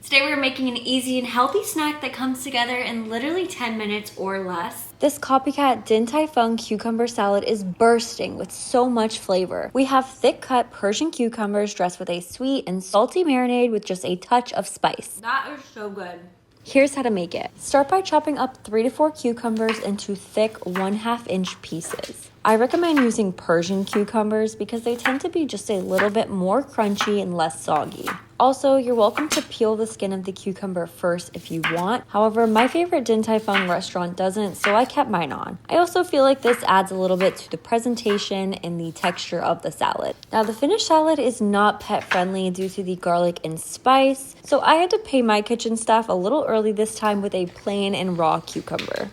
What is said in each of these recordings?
Today we're making an easy and healthy snack that comes together in literally 10 minutes or less. This copycat Din Tai Fung cucumber salad is bursting with so much flavor. We have thick cut Persian cucumbers dressed with a sweet and salty marinade with just a touch of spice. That is so good. Here's how to make it. Start by chopping up 3 to 4 cucumbers into thick 1/2 inch pieces. I recommend using Persian cucumbers because they tend to be just a little bit more crunchy and less soggy. Also, you're welcome to peel the skin of the cucumber first if you want. However, my favorite Din Tai Fung restaurant doesn't, so I kept mine on. I also feel like this adds a little bit to the presentation and the texture of the salad. Now, the finished salad is not pet friendly due to the garlic and spice, so I had to pay my kitchen staff a little early this time with a plain and raw cucumber.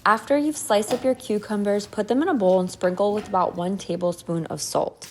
After you've sliced up your cucumbers, put them in a bowl and sprinkle with about 1 tablespoon of salt.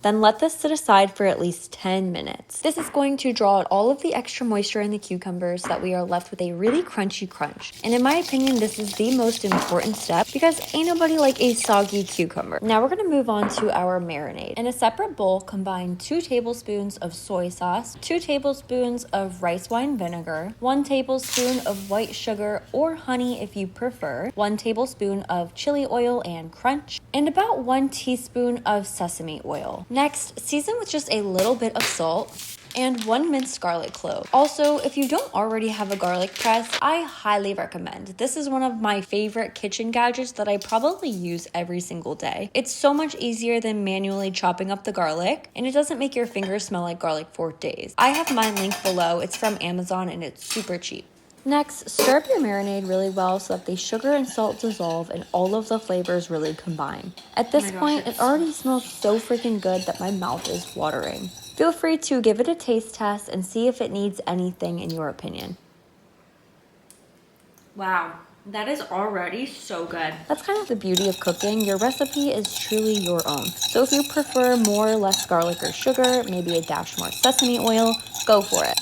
Then let this sit aside for at least 10 minutes. This is going to draw out all of the extra moisture in the cucumbers so that we are left with a really crunchy crunch. And in my opinion, this is the most important step because ain't nobody like a soggy cucumber. Now we're gonna move on to our marinade. In a separate bowl, combine 2 tablespoons of soy sauce, 2 tablespoons of rice wine vinegar, 1 tablespoon of white sugar or honey if you prefer, 1 tablespoon of chili oil and crunch, and about 1 teaspoon of sesame oil. Next, season with just a little bit of salt and 1 minced garlic clove. Also, if you don't already have a garlic press, I highly recommend. This is one of my favorite kitchen gadgets that I probably use every single day. It's so much easier than manually chopping up the garlic, and it doesn't make your fingers smell like garlic for days. I have mine linked below. It's from Amazon and it's super cheap. Next, stir up your marinade really well so that the sugar and salt dissolve and all of the flavors really combine. At this point, it already smells so freaking good that my mouth is watering. Feel free to give it a taste test and see if it needs anything in your opinion. Wow, that is already so good. That's kind of the beauty of cooking. Your recipe is truly your own. So if you prefer more or less garlic or sugar, maybe a dash more sesame oil, go for it.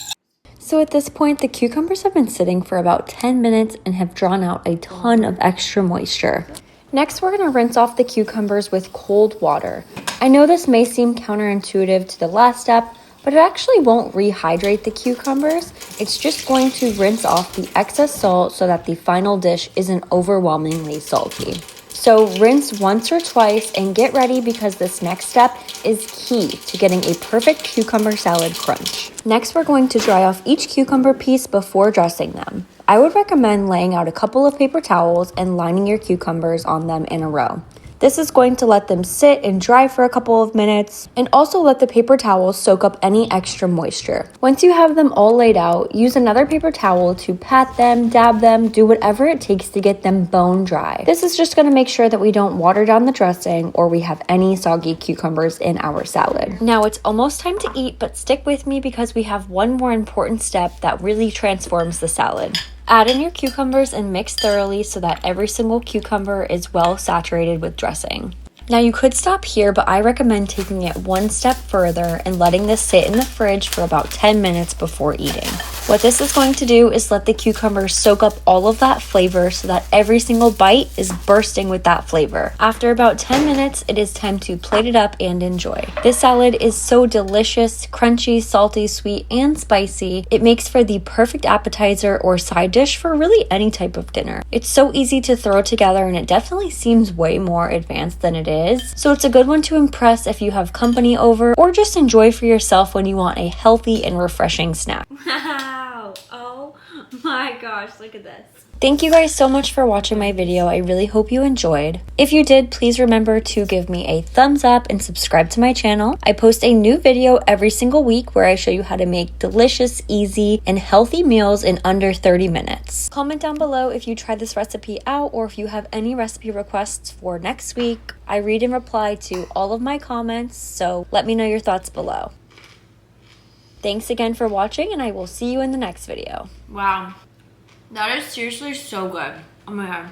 So at this point, the cucumbers have been sitting for about 10 minutes and have drawn out a ton of extra moisture. Next, we're going to rinse off the cucumbers with cold water. I know this may seem counterintuitive to the last step, but it actually won't rehydrate the cucumbers. It's just going to rinse off the excess salt so that the final dish isn't overwhelmingly salty. So rinse once or twice and get ready because this next step is key to getting a perfect cucumber salad crunch. Next, we're going to dry off each cucumber piece before dressing them. I would recommend laying out a couple of paper towels and lining your cucumbers on them in a row. This is going to let them sit and dry for a couple of minutes and also let the paper towels soak up any extra moisture. Once you have them all laid out, use another paper towel to pat them, dab them, do whatever it takes to get them bone dry. This is just going to make sure that we don't water down the dressing or we have any soggy cucumbers in our salad. Now it's almost time to eat, but stick with me because we have one more important step that really transforms the salad. Add in your cucumbers and mix thoroughly so that every single cucumber is well saturated with dressing. Now you could stop here, but I recommend taking it one step further and letting this sit in the fridge for about 10 minutes before eating. What this is going to do is let the cucumbers soak up all of that flavor so that every single bite is bursting with that flavor. After about 10 minutes, it is time to plate it up and enjoy. This salad is so delicious, crunchy, salty, sweet, and spicy. It makes for the perfect appetizer or side dish for really any type of dinner. It's so easy to throw together and it definitely seems way more advanced than it is. So it's a good one to impress if you have company over or just enjoy for yourself when you want a healthy and refreshing snack. Wow! Oh my gosh, look at this. Thank you guys so much for watching my video. I really hope you enjoyed. If you did, please remember to give me a thumbs up and subscribe to my channel. I post a new video every single week where I show you how to make delicious, easy, and healthy meals in under 30 minutes. Comment down below if you tried this recipe out or if you have any recipe requests for next week. I read and reply to all of my comments, so let me know your thoughts below. Thanks again for watching, and I will see you in the next video. Wow. That is seriously so good. Oh my god.